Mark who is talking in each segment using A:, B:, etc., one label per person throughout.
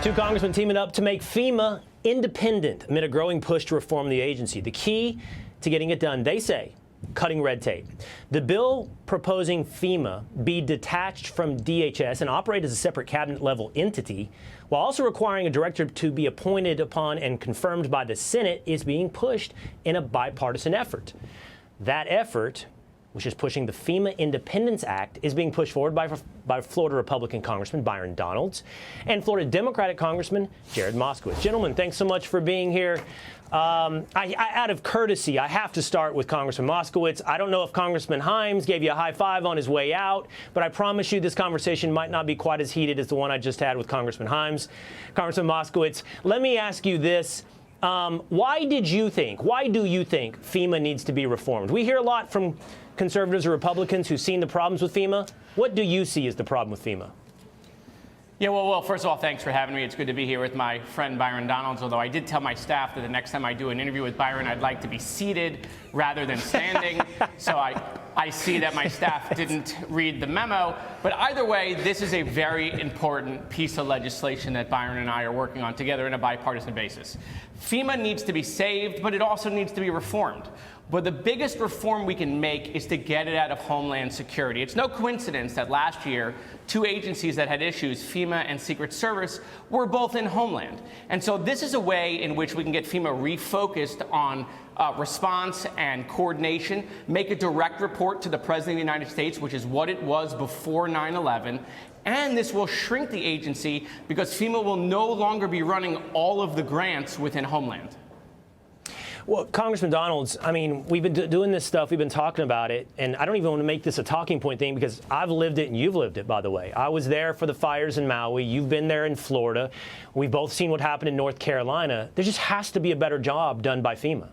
A: Two congressmen teaming up to make FEMA independent amid a growing push to reform the agency. The key to getting it done, they say, cutting red tape. The bill proposing FEMA be detached from DHS and operate as a separate cabinet-level entity, while also requiring a director to be appointed upon and confirmed by the Senate, is being pushed in a bipartisan effort. That effort, which is pushing the FEMA Independence Act, is being pushed forward by Florida Republican Congressman Byron Donalds and Florida Democratic Congressman Jared Moskowitz. Gentlemen, thanks so much for being here. Out of courtesy, I have to start with Congressman Moskowitz. I don't know if Congressman Himes gave you a high five on his way out, but I promise you this conversation might not be quite as heated as the one I just had with Congressman Himes. Congressman Moskowitz, let me ask you this. Why do you think FEMA needs to be reformed? We hear a lot from conservatives or Republicans who've seen the problems with FEMA. What do you see as the problem with FEMA?
B: Yeah, well, first of all, thanks for having me. It's good to be here with my friend Byron Donalds, although I did tell my staff that the next time I do an interview with Byron, I'd like to be seated rather than standing. So I see that my staff didn't read the memo. But either way, this is a very important piece of legislation that Byron and I are working on together on a bipartisan basis. FEMA needs to be saved, but it also needs to be reformed. But the biggest reform we can make is to get it out of Homeland Security. It's no coincidence that last year, two agencies that had issues, FEMA and Secret Service, were both in Homeland. And so this is a way in which we can get FEMA refocused on response and coordination, make a direct report to the President of the United States, which is what it was before 9/11. And this will shrink the agency because FEMA will no longer be running all of the grants within Homeland.
A: Well, Congressman Donalds, I mean, we've been doing this stuff, we've been talking about it, and I don't even want to make this a talking point thing because I've lived it and you've lived it, by the way. I was there for the fires in Maui. You've been there in Florida. We've both seen what happened in North Carolina. There just has to be a better job done by FEMA.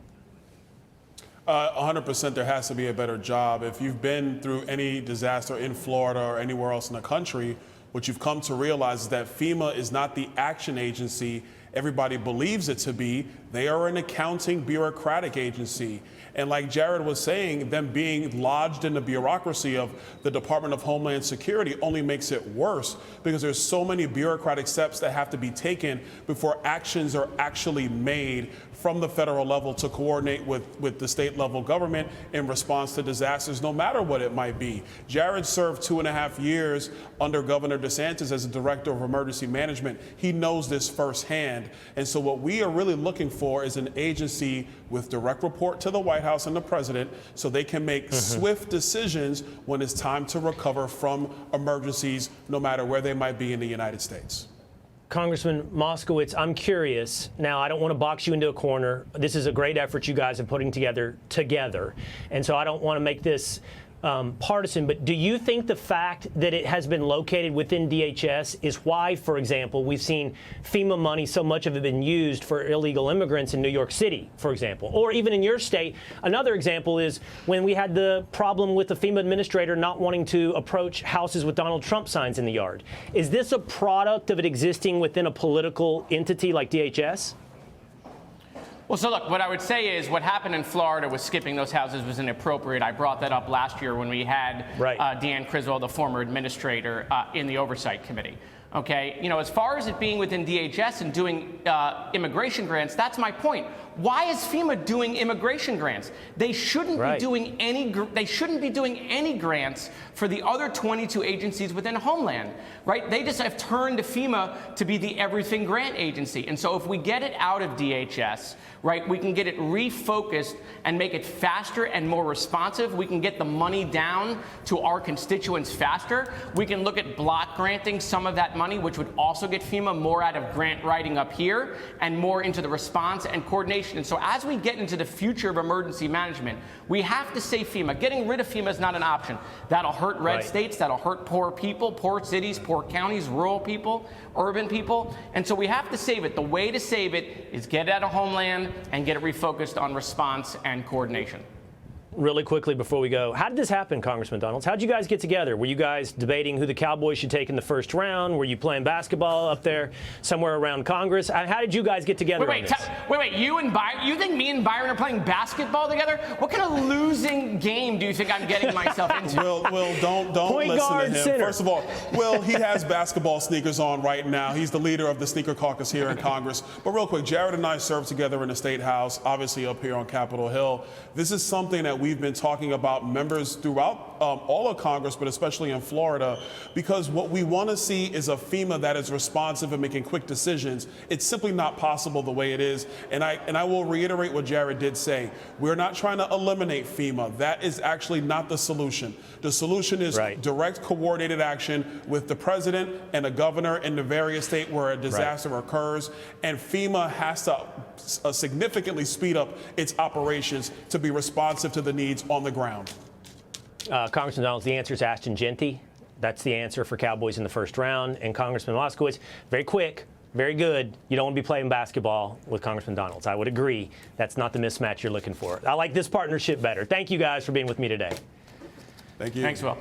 C: 100% there has to be a better job. If you've been through any disaster in Florida or anywhere else in the country, what you've come to realize is that FEMA is not the action agency everybody believes it to be. They are an accounting bureaucratic agency. And like Jared was saying, them being lodged in the bureaucracy of the Department of Homeland Security only makes it worse because there's so many bureaucratic steps that have to be taken before actions are actually made from the federal level to coordinate with the state level government in response to disasters, no matter what it might be. Jared served 2.5 years under Governor DeSantis as a director of emergency management. He knows this firsthand. And so what we are really looking for is an agency with direct report to the White House and the president so they can make swift decisions when it's time to recover from emergencies, no matter where they might be in the United States.
A: Congressman Moskowitz, I'm curious. Now, I don't want to box you into a corner. This is a great effort you guys are putting together. And so I don't want to make this partisan, but do you think the fact that it has been located within DHS is why, for example, we've seen FEMA money, so much of it been used for illegal immigrants in New York City, for example, or even in your state? Another example is when we had the problem with the FEMA administrator not wanting to approach houses with Donald Trump signs in the yard. Is this a product of it existing within a political entity like DHS?
B: Well, so look, what I would say is what happened in Florida with skipping those houses was inappropriate. I brought that up last year when we had Deanne Criswell, the former administrator, in the Oversight Committee. Okay, you know, as far as it being within DHS and doing immigration grants, that's my point. Why is FEMA doing immigration grants? They shouldn't be doing any. They shouldn't be doing any grants for the other 22 agencies within Homeland, right? They just have turned to FEMA to be the everything grant agency. And so if we get it out of DHS, right, we can get it refocused and make it faster and more responsive. We can get the money down to our constituents faster. We can look at block granting some of that money, which would also get FEMA more out of grant writing up here and more into the response and coordination. And so as we get into the future of emergency management, we have to save FEMA. Getting rid of FEMA is not an option. That'll hurt red states. That'll hurt poor people, poor cities, poor counties, rural people, urban people. And so we have to save it. The way to save it is get it out of Homeland and get it refocused on response and coordination.
A: really quickly before we go. How did this happen, Congressman Donalds? How did you guys get together? Were you guys debating who the Cowboys should take in the first round? Were you playing basketball up there somewhere around Congress? How did you guys get together on this?
B: Wait, you and Byron, you think me and Byron are playing basketball together? What kind of losing game do you think I'm getting myself into?
C: Will, don't
A: Point
C: listen
A: guard,
C: to him.
A: center.
C: First of all, Will, he has basketball sneakers on right now. He's the leader of the sneaker caucus here in Congress. But real quick, Jared and I served together in the State House, obviously up here on Capitol Hill. This is something that we've been talking about, members throughout all of Congress, but especially in Florida, because what we want to see is a FEMA that is responsive and making quick decisions. It's simply not possible the way it is. And I will reiterate what Jared did say. We're not trying to eliminate FEMA. That is actually not the solution. The solution is direct coordinated action with the president and the governor in the various states where a disaster occurs. And FEMA has to significantly speed up its operations to be responsive to the needs on the ground.
A: Congressman Donalds, the answer is Ashton Genty. That's the answer for Cowboys in the first round. And Congressman Moskowitz, very quick, very good. You don't want to be playing basketball with Congressman Donalds. I would agree. That's not the mismatch you're looking for. I like this partnership better. Thank you guys for being with me today.
C: Thank you.
B: Thanks, Will.